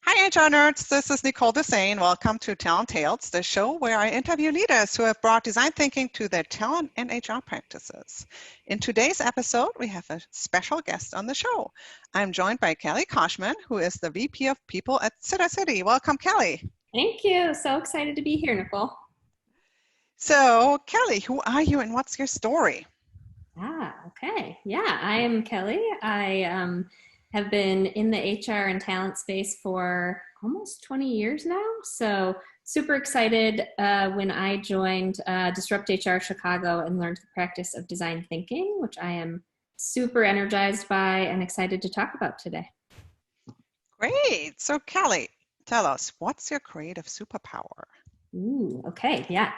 Hi, HR nerds. This is Nicole Dessain. Welcome to Talent Tales, the show where I interview leaders who have brought design thinking to their talent and HR practices. In today's episode, we have a special guest on the show. I'm joined by Kelli Koschmann, who is the VP of People at Sittercity. Welcome, Kelli. Thank you. So excited to be here, Nicole. So, Kelli, who are you and what's your story? Okay. Yeah, I am Kelli. I have been in the HR and talent space for almost 20 years now. So super excited when I joined Disrupt HR Chicago and learned the practice of design thinking, which I am super energized by and excited to talk about today. Great. So, Kelli, tell us, what's your creative superpower? Ooh, okay. Yeah.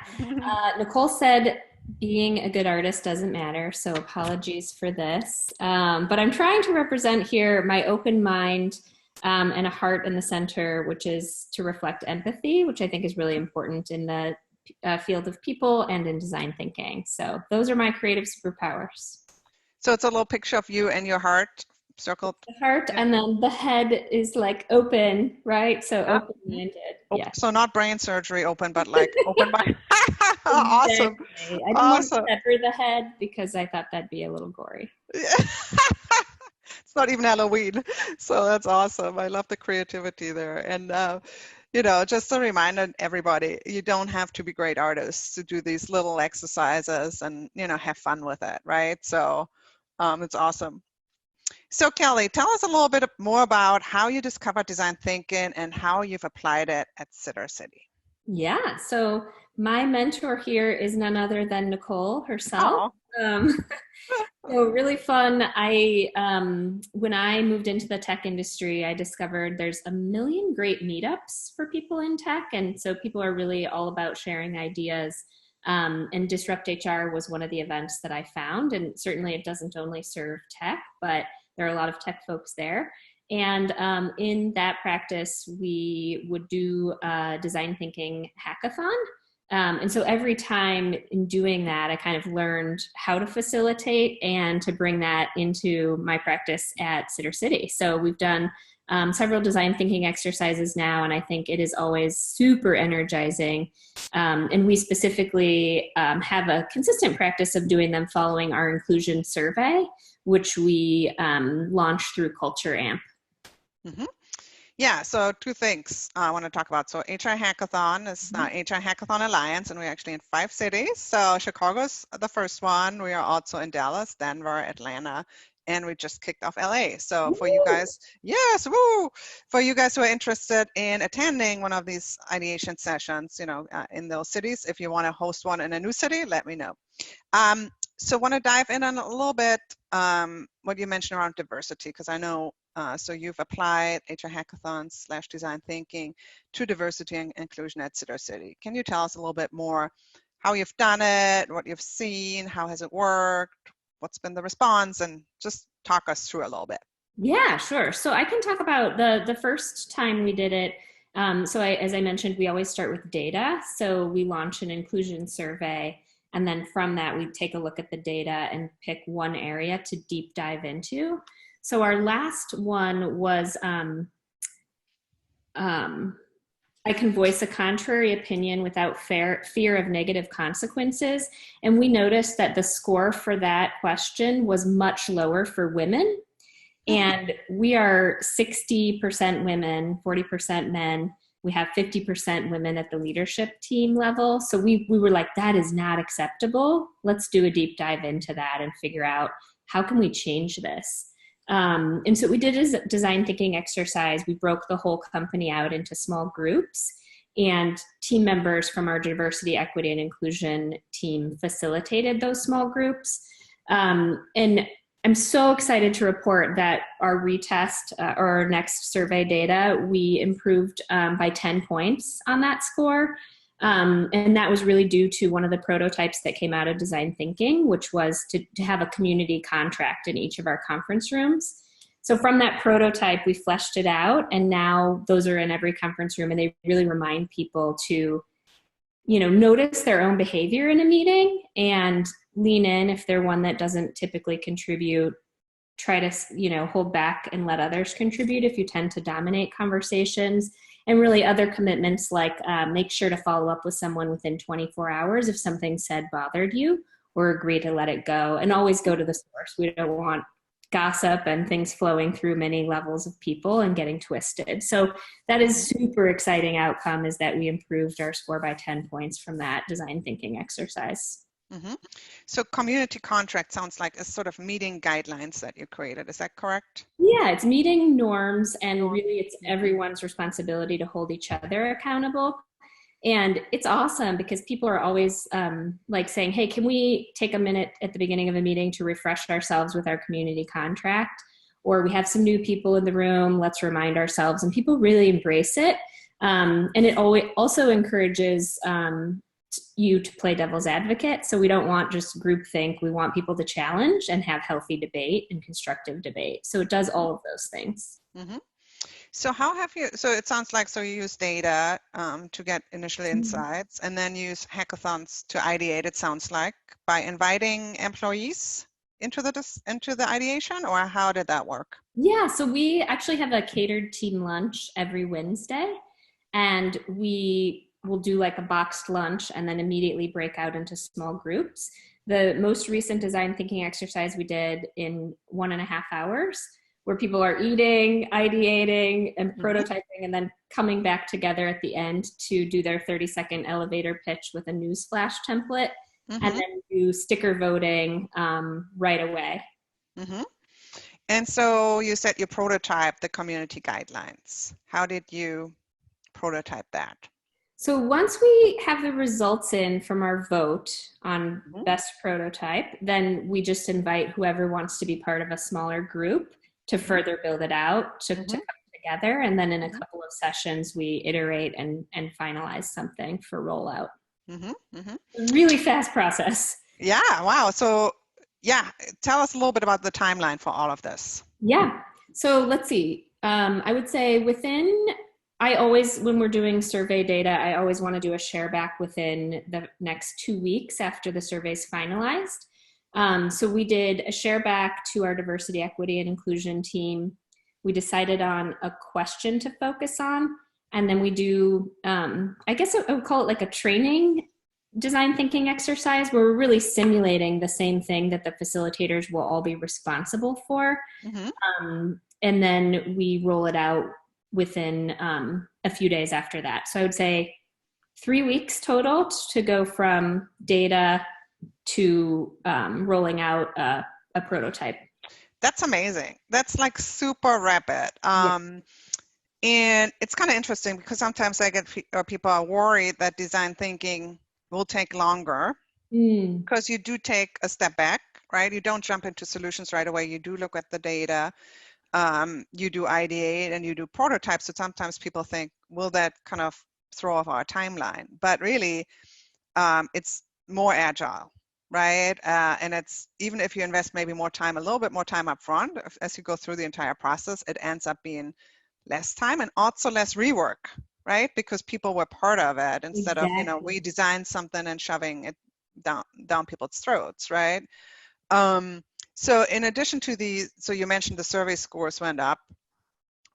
Nicole said being a good artist doesn't matter, so apologies for this. But I'm trying to represent here my open mind and a heart in the center, which is to reflect empathy, which I think is really important in the field of people and in design thinking. So those are my creative superpowers. So it's a little picture of you and your heart circled. The heart, and then the head is like open, right? So open-minded. Yeah. So not brain surgery open, but like open mind. Awesome. Exactly. I didn't want to sever the head because I thought that'd be a little gory. It's not even Halloween. So that's awesome. I love the creativity there. And, just a reminder to everybody, you don't have to be great artists to do these little exercises and, have fun with it, right? So it's awesome. So Kelli, tell us a little bit more about how you discovered design thinking and how you've applied it at Sittercity. Yeah, so my mentor here is none other than Nicole herself. So really fun. When I moved into the tech industry, I discovered there's a million great meetups for people in tech. And so people are really all about sharing ideas. And Disrupt HR was one of the events that I found. And certainly it doesn't only serve tech, but there are a lot of tech folks there. And in that practice, we would do a design thinking hackathon. And so every time in doing that, I kind of learned how to facilitate and to bring that into my practice at Sittercity. So we've done several design thinking exercises now, and I think it is always super energizing. And we specifically have a consistent practice of doing them following our inclusion survey, which we launched through Culture Amp. Mm-hmm. Yeah, so two things I want to talk about. So HR Hackathon is HR Hackathon Alliance, and we're actually in 5 cities. So Chicago's the first one. We are also in Dallas, Denver, Atlanta, and we just kicked off LA. So for you guys, yes, woo! For you guys who are interested in attending one of these ideation sessions, in those cities, if you want to host one in a new city, let me know. So want to dive in on a little bit what you mentioned around diversity, because I know so you've applied HR hackathons / design thinking to diversity and inclusion at Sittercity. Can you tell us a little bit more how you've done it, what you've seen, how has it worked, what's been the response, and just talk us through a little bit. Yeah, sure. So I can talk about the first time we did it. As I mentioned, we always start with data. So we launch an inclusion survey. And then from that, we take a look at the data and pick one area to deep dive into. So our last one was, I can voice a contrary opinion without fear of negative consequences. And we noticed that the score for that question was much lower for women. And we are 60% women, 40% men. We have 50% women at the leadership team level. So we were like, that is not acceptable. Let's do a deep dive into that and figure out how can we change this. And so we did a design thinking exercise. We broke the whole company out into small groups, and team members from our diversity, equity, and inclusion team facilitated those small groups. And I'm so excited to report that our retest or our next survey data, we improved by 10 points on that score. And that was really due to one of the prototypes that came out of design thinking, which was to have a community contract in each of our conference rooms. So from that prototype, we fleshed it out, and now those are in every conference room, and they really remind people to, notice their own behavior in a meeting and lean in if they're one that doesn't typically contribute try to, hold back and let others contribute if you tend to dominate conversations. And really other commitments like make sure to follow up with someone within 24 hours if something said bothered you, or agree to let it go, and always go to the source. We don't want gossip and things flowing through many levels of people and getting twisted. So that is super exciting outcome, is that we improved our score by 10 points from that design thinking exercise. Mm-hmm. So community contract sounds like a sort of meeting guidelines that you created. Is that correct? Yeah, it's meeting norms, and really it's everyone's responsibility to hold each other accountable. And it's awesome because people are always like saying, hey, can we take a minute at the beginning of a meeting to refresh ourselves with our community contract? Or we have some new people in the room, let's remind ourselves. And people really embrace it. And it also encourages you to play devil's advocate. So we don't want just groupthink. We want people to challenge and have healthy debate and constructive debate. So it does all of those things. Mm-hmm. So how have you, so it sounds like, so you use data to get initial insights, and then use hackathons to ideate, it sounds like, by inviting employees into the ideation, or how did that work? Yeah, so we actually have a catered team lunch every Wednesday, and we will do like a boxed lunch and then immediately break out into small groups. The most recent design thinking exercise we did in 1.5 hours, where people are eating, ideating, and prototyping, and then coming back together at the end to do their 30-second elevator pitch with a newsflash template, and then do sticker voting right away. And so you said you prototyped the community guidelines. How did you prototype that? So once we have the results in from our vote on best prototype, then we just invite whoever wants to be part of a smaller group to further build it out, to come together. And then in a couple of sessions, we iterate and finalize something for rollout. Really fast process. Yeah, wow. So yeah, tell us a little bit about the timeline for all of this. Yeah, so let's see. I would say when we're doing survey data, I always want to do a share back within the next 2 weeks after the survey's finalized. So we did a share back to our diversity, equity, and inclusion team. We decided on a question to focus on, and then we do, I guess I would call it like a training design thinking exercise, where we're really simulating the same thing that the facilitators will all be responsible for. And then we roll it out within a few days after that. So I would say 3 weeks total to go from data to rolling out a prototype. That's amazing. That's like super rapid. And it's kind of interesting because sometimes I get people are worried that design thinking will take longer because you do take a step back, right? You don't jump into solutions right away. You do look at the data. You do ideate and you do prototypes. So sometimes people think, will that kind of throw off our timeline? But really, it's more agile, right? And it's, even if you invest maybe more time, a little bit more time up front, as you go through the entire process, it ends up being less time and also less rework, right? Because people were part of it instead of, we designed something and shoving it down people's throats, right? So in addition to so you mentioned the survey scores went up.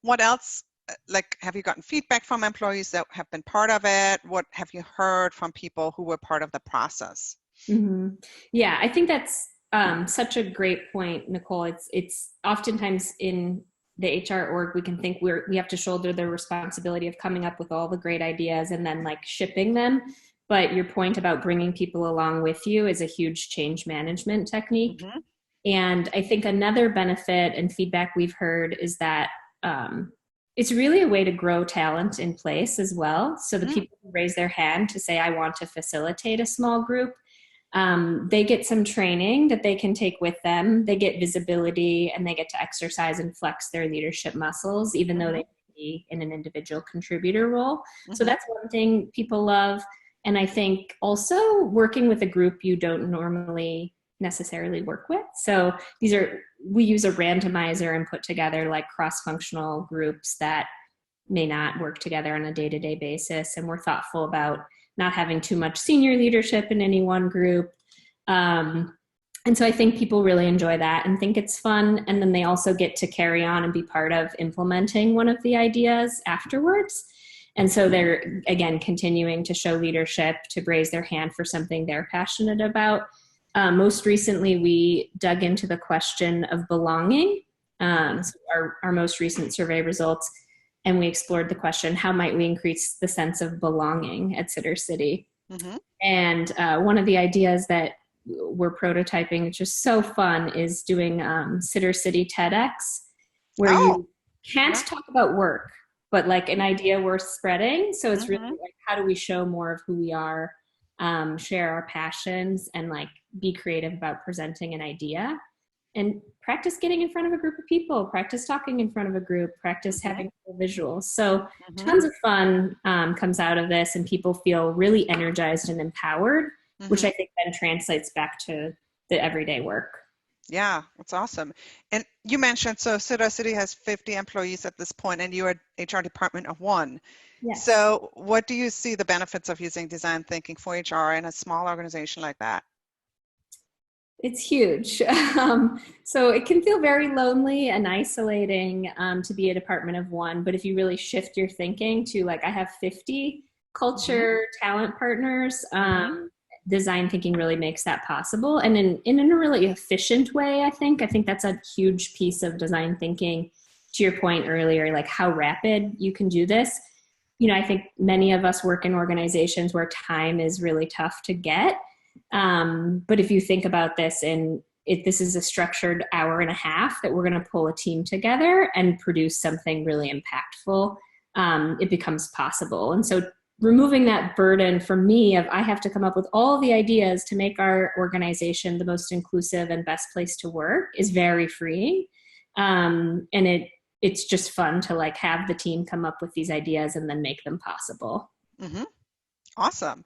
What else, like, have you gotten feedback from employees that have been part of it? What have you heard from people who were part of the process? Yeah, I think that's such a great point, Nicole. It's oftentimes in the HR org, we can think we have to shoulder the responsibility of coming up with all the great ideas and then like shipping them. But your point about bringing people along with you is a huge change management technique. And I think another benefit and feedback we've heard is that it's really a way to grow talent in place as well. So the people who raise their hand to say, I want to facilitate a small group, they get some training that they can take with them. They get visibility and they get to exercise and flex their leadership muscles, even though they may be in an individual contributor role. So that's one thing people love. And I think also working with a group you don't normally necessarily work with. So we use a randomizer and put together like cross-functional groups that may not work together on a day-to-day basis. And we're thoughtful about not having too much senior leadership in any one group. And so I think people really enjoy that and think it's fun. And then they also get to carry on and be part of implementing one of the ideas afterwards. And so they're, again, continuing to show leadership, to raise their hand for something they're passionate about. Most recently, we dug into the question of belonging. So our most recent survey results, and we explored the question, how might we increase the sense of belonging at Sittercity? Mm-hmm. And one of the ideas that we're prototyping, it's just so fun, is doing Sittercity TEDx, where you can't talk about work, but like an idea worth spreading. So it's really like, how do we show more of who we are, share our passions, and like be creative about presenting an idea, and practice getting in front of a group of people, practice talking in front of a group, practice having visuals. So tons of fun comes out of this, and people feel really energized and empowered, which I think then translates back to the everyday work. Yeah, that's awesome. And you mentioned, so Sittercity has 50 employees at this point, and you're an HR department of 1. Yes. So what do you see the benefits of using design thinking for HR in a small organization like that? It's huge. So it can feel very lonely and isolating to be a department of 1. But if you really shift your thinking to like, I have 50 culture talent partners, design thinking really makes that possible. And in a really efficient way, I think that's a huge piece of design thinking. To your point earlier, like how rapid you can do this. You know, I think many of us work in organizations where time is really tough to get. But if you think about this, this is a structured hour and a half that we're going to pull a team together and produce something really impactful, it becomes possible. And so removing that burden for me of I have to come up with all the ideas to make our organization the most inclusive and best place to work is very freeing. And it's just fun to like have the team come up with these ideas and then make them possible. Awesome.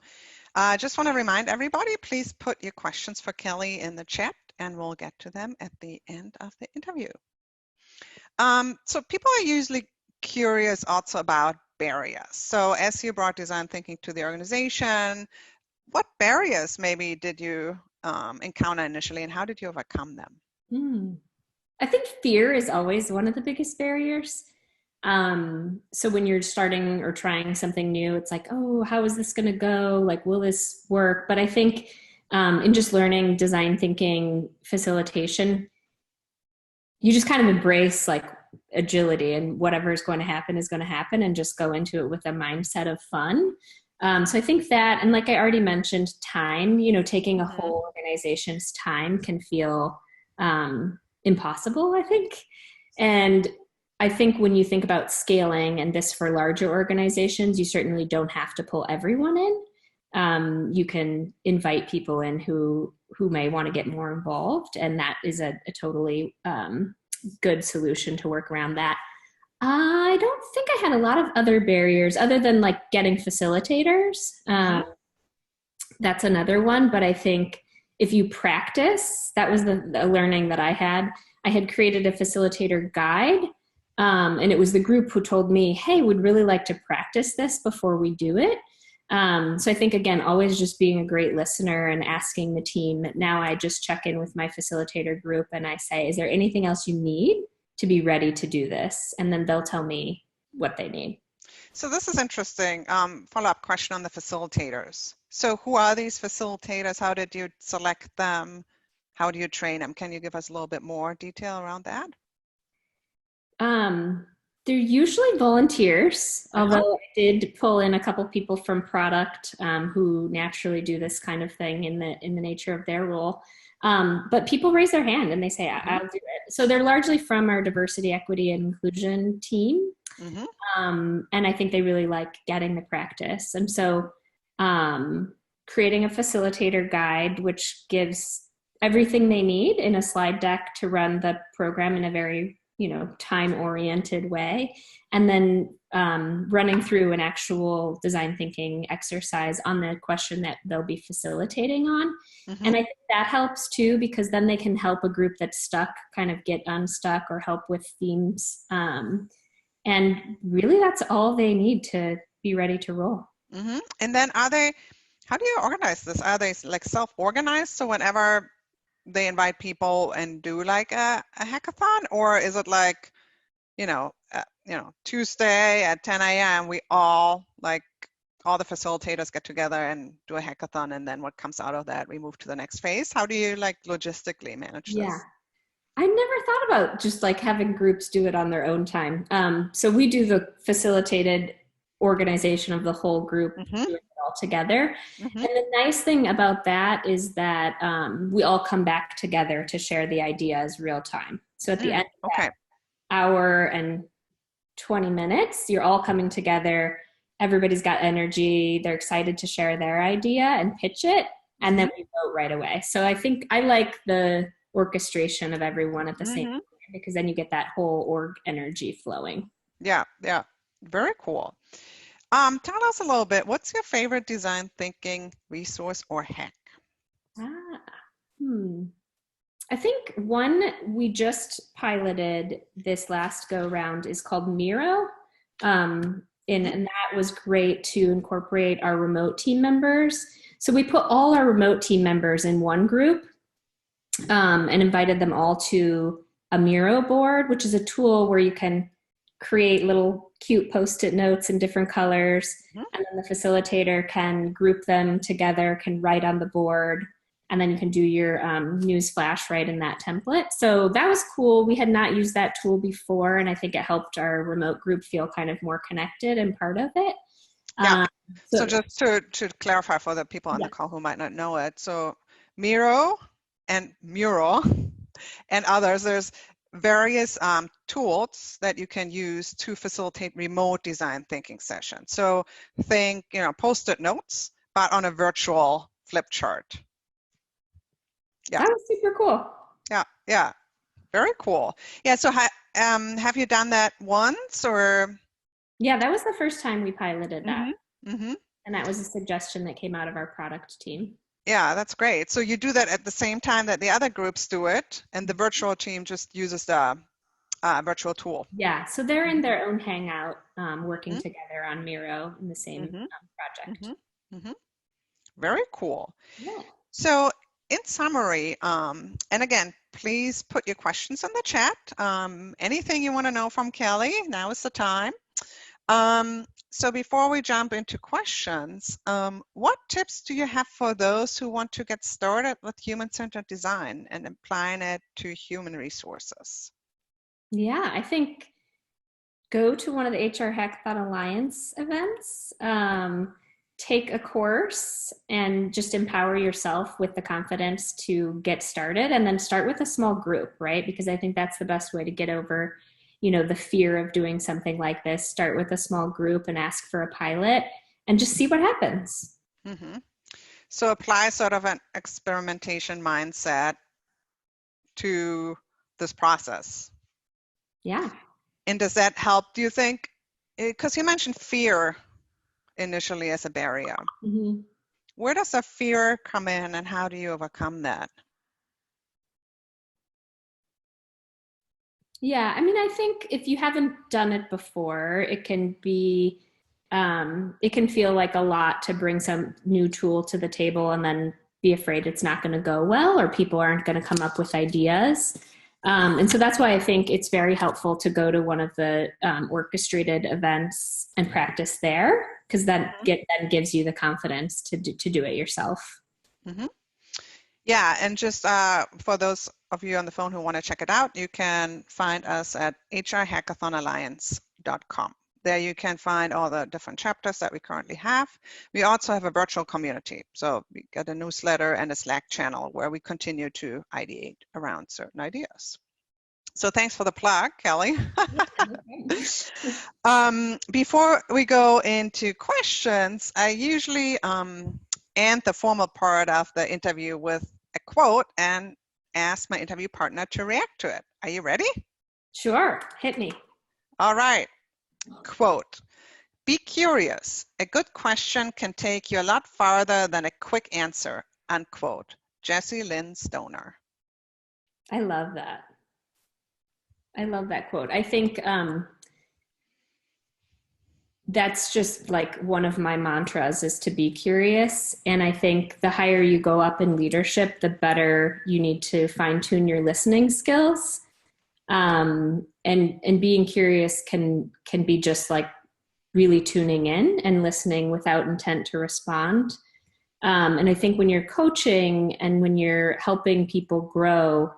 I just want to remind everybody, please put your questions for Kelli in the chat and we'll get to them at the end of the interview. So people are usually curious also about barriers. So as you brought design thinking to the organization, what barriers maybe did you encounter initially, and how did you overcome them? I think fear is always one of the biggest barriers. So when you're starting or trying something new, it's like, oh, how is this going to go? Like, will this work? But I think in just learning design thinking facilitation, you just kind of embrace like agility, and whatever is going to happen and just go into it with a mindset of fun. So I think that, and like I already mentioned, time, taking a whole organization's time can feel impossible, I think. And I think when you think about scaling and this for larger organizations, you certainly don't have to pull everyone in. You can invite people in who may want to get more involved, and that is a totally good solution to work around that. I don't think I had a lot of other barriers other than like getting facilitators. That's another one, but I think if you practice, that was the learning that I had. I had created a facilitator guide, and it was the group who told me, hey, we'd really like to practice this before we do it. So I think, again, always just being a great listener and asking the team. Now I just check in with my facilitator group and I say, is there anything else you need to be ready to do this? And then they'll tell me what they need. So this is interesting. Follow-up question on the facilitators. So who are these facilitators? How did you select them? How do you train them? Can you give us a little bit more detail around that? They're usually volunteers, although I did pull in a couple people from product who naturally do this kind of thing in the nature of their role. But people raise their hand and they say, I'll do it. So they're largely from our diversity, equity, and inclusion team. And I think they really like getting the practice. And so creating a facilitator guide, which gives everything they need in a slide deck to run the program in a very time-oriented way, and then running through an actual design thinking exercise on the question that they'll be facilitating on. And I think that helps too, because then they can help a group that's stuck kind of get unstuck or help with themes. And really that's all they need to be ready to roll. And then how do you organize this? Are they like self-organized? So whenever they invite people and do like a hackathon, or is it like, Tuesday at 10 a.m. we all the facilitators get together and do a hackathon, and then what comes out of that, we move to the next phase? How do you logistically manage Yeah. this? I never thought about just like having groups do it on their own time. So we do the facilitated organization of the whole group Mm-hmm. doing it all together. Mm-hmm. And the nice thing about that is that we all come back together to share the ideas real time. So at the end of that hour and 20 minutes, you're all coming together. Everybody's got energy. They're excited to share their idea and pitch it. And then we vote right away. So I think I like the orchestration of everyone at the same time, because then you get that whole org energy flowing. Yeah. Very cool. Tell us a little bit, what's your favorite design thinking resource or hack? I think one we just piloted this last go round is called Miro. And that was great to incorporate our remote team members. So we put all our remote team members in one group and invited them all to a Miro board, which is a tool where you can create little cute post-it notes in different colors. And then the facilitator can group them together, can write on the board, and then you can do your news flash right in that template. So that was cool. We had not used that tool before, and I think it helped our remote group feel kind of more connected and part of it. Yeah. So just to clarify for the people on the call who might not know it, so Miro and Mural and others, there's various tools that you can use to facilitate remote design thinking sessions. So think, post-it notes, but on a virtual flip chart. Yeah. That was super cool. Yeah. Very cool. Yeah, so have you done that once, or? Yeah, that was the first time we piloted that. Mm-hmm. And that was a suggestion that came out of our product team. Yeah, that's great. So you do that at the same time that the other groups do it, and the virtual team just uses the virtual tool. Yeah, so they're in their own hangout, working together on Miro in the same project. Very cool. Yeah. So in summary, and again, please put your questions in the chat. Anything you want to know from Kelli, now is the time. So before we jump into questions, what tips do you have for those who want to get started with human-centered design and applying it to human resources? Yeah, I think go to one of the HR Hackathon Alliance events, take a course, and just empower yourself with the confidence to get started, and then start with a small group, right? Because I think that's the best way to get over the fear of doing something like this. Start with a small group and ask for a pilot and just see what happens. So apply sort of an experimentation mindset to this process. Yeah. And does that help, do you think? Because you mentioned fear initially as a barrier. Where does the fear come in, and how do you overcome that? Yeah, I mean, I think if you haven't done it before, it can be, it can feel like a lot to bring some new tool to the table and then be afraid it's not going to go well, or people aren't going to come up with ideas. And so that's why I think it's very helpful to go to one of the orchestrated events and practice there, because that then gives you the confidence to do it yourself. Yeah, and just for those of you on the phone who want to check it out, you can find us at hrhackathonalliance.com. There you can find all the different chapters that we currently have. We also have a virtual community. So we get a newsletter and a Slack channel where we continue to ideate around certain ideas. So thanks for the plug, Kelli. Before we go into questions, I usually end the formal part of the interview with a quote and ask my interview partner to react to it. Are you ready? Sure, hit me. All right. Quote, "Be curious. A good question can take you a lot farther than a quick answer," unquote. Jessie Lynn Stoner. I love that. I love that quote. I think That's just like one of my mantras is to be curious. And I think the higher you go up in leadership, the better you need to fine tune your listening skills. And being curious can be just like really tuning in and listening without intent to respond. And I think when you're coaching and when you're helping people grow,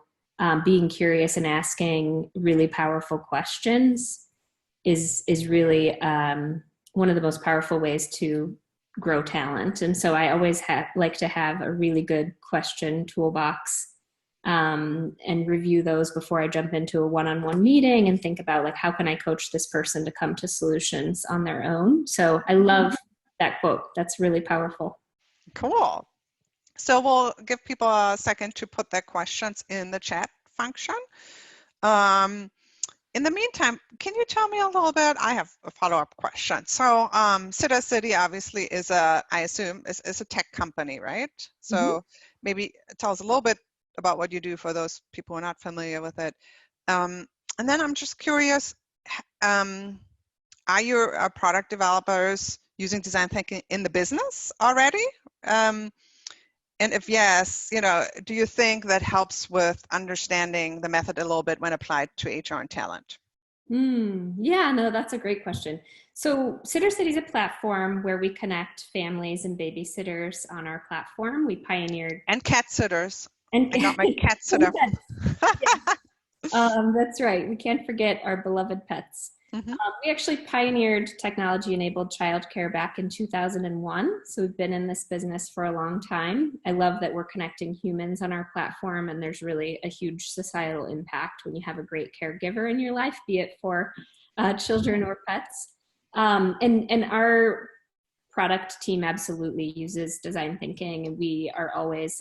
being curious and asking really powerful questions is really one of the most powerful ways to grow talent. And so I always like to have a really good question toolbox, and review those before I jump into a one-on-one meeting and think about like, how can I coach this person to come to solutions on their own? So I love that quote. That's really powerful. Cool. So we'll give people a second to put their questions in the chat function. In the meantime, can you tell me a little bit? I have a follow-up question. So Sittercity obviously is I assume, is a tech company, right? So maybe tell us a little bit about what you do for those people who are not familiar with it. And then I'm just curious, are your product developers using design thinking in the business already? And if yes, do you think that helps with understanding the method a little bit when applied to HR and talent? Yeah, no, that's a great question. So Sittercity is a platform where we connect families and babysitters on our platform. We pioneered and cat sitters. And I got my cat sitter. That's right. We can't forget our beloved pets. We actually pioneered technology-enabled childcare back in 2001. So we've been in this business for a long time. I love that we're connecting humans on our platform, and there's really a huge societal impact when you have a great caregiver in your life, be it for children or pets. And our product team absolutely uses design thinking, and we are always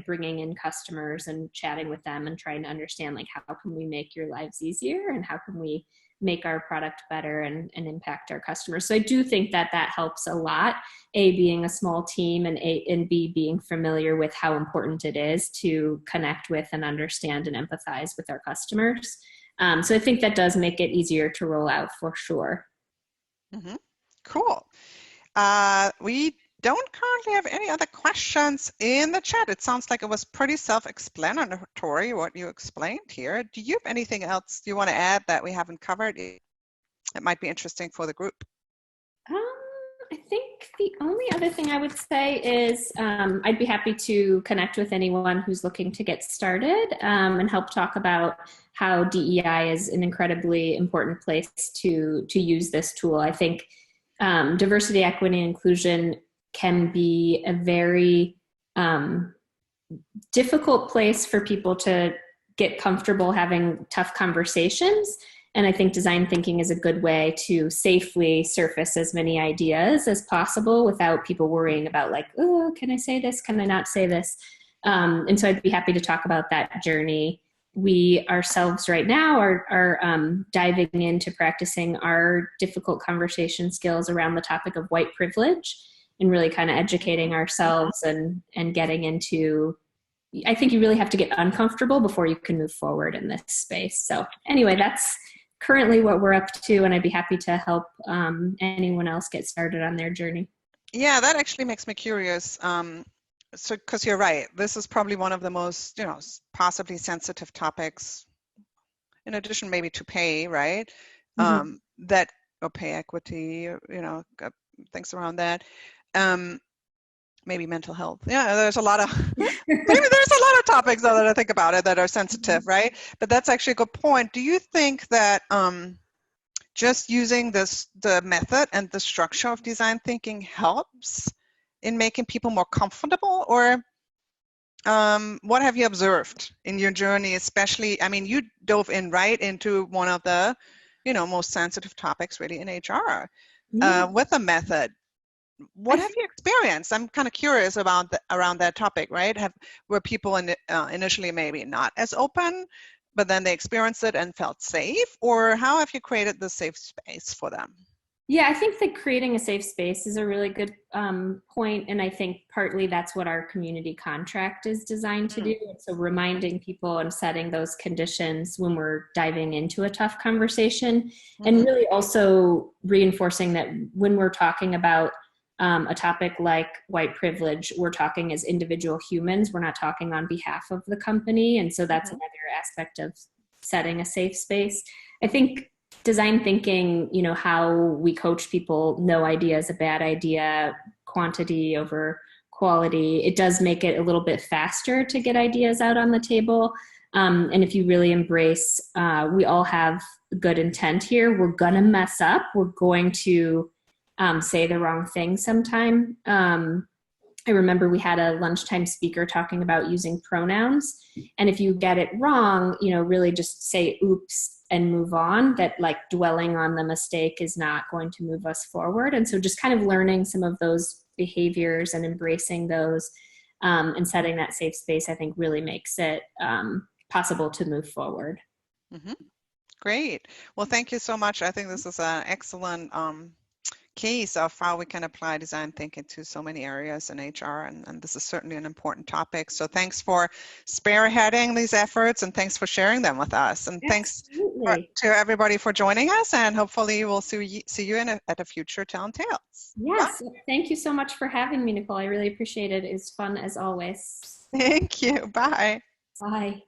bringing in customers and chatting with them and trying to understand like, how can we make your lives easier and how can we make our product better and impact our customers. So I do think that helps a lot, A, being a small team, and B, being familiar with how important it is to connect with and understand and empathize with our customers. So I think that does make it easier to roll out for sure. Cool. We don't currently have any other questions in the chat. It sounds like it was pretty self-explanatory what you explained here. Do you have anything else you want to add that we haven't covered that might be interesting for the group? I think the only other thing I would say is I'd be happy to connect with anyone who's looking to get started and help talk about how DEI is an incredibly important place to use this tool. I think diversity, equity, and inclusion can be a very difficult place for people to get comfortable having tough conversations. And I think design thinking is a good way to safely surface as many ideas as possible without people worrying about like, oh, can I say this? Can I not say this? And so I'd be happy to talk about that journey. We ourselves right now are diving into practicing our difficult conversation skills around the topic of white privilege and really kind of educating ourselves and getting into, I think you really have to get uncomfortable before you can move forward in this space. So anyway, that's currently what we're up to, and I'd be happy to help anyone else get started on their journey. Yeah, that actually makes me curious. So, because you're right, this is probably one of the most, possibly sensitive topics, in addition maybe to pay, right? Or pay equity, things around that. Maybe mental health. Yeah, there's a lot of topics that I think about it that are sensitive, right? But that's actually a good point. Do you think that just using the method and the structure of design thinking helps in making people more comfortable, or what have you observed in your journey? Especially, I mean, you dove in right into one of the, most sensitive topics really in HR with a method. What have you experienced? I'm kind of curious about around that topic, right? Were people initially maybe not as open, but then they experienced it and felt safe, or how have you created the safe space for them? Yeah, I think that creating a safe space is a really good point, and I think partly that's what our community contract is designed to do. So reminding people and setting those conditions when we're diving into a tough conversation, and really also reinforcing that when we're talking about a topic like white privilege, we're talking as individual humans. We're not talking on behalf of the company, and so that's another aspect of setting a safe space. I think design thinking, you know, how we coach people, no idea is a bad idea, quantity over quality, it does make it a little bit faster to get ideas out on the table. And if you really embrace, we all have good intent here, we're gonna mess up, we're going to say the wrong thing sometime. I remember we had a lunchtime speaker talking about using pronouns. And if you get it wrong, you know, really just say oops and move on, that like dwelling on the mistake is not going to move us forward. And so just kind of learning some of those behaviors and embracing those and setting that safe space, I think really makes it possible to move forward. Great. Well, thank you so much. I think this is an excellent case of how we can apply design thinking to so many areas in HR, and this is certainly an important topic. So thanks for spearheading these efforts, and thanks for sharing them with us. And thanks to everybody for joining us, and hopefully we'll see you at a future Talent Tales. Yes, thank you so much for having me, Nicole. I really appreciate it. It's fun as always. Thank you. Bye. Bye.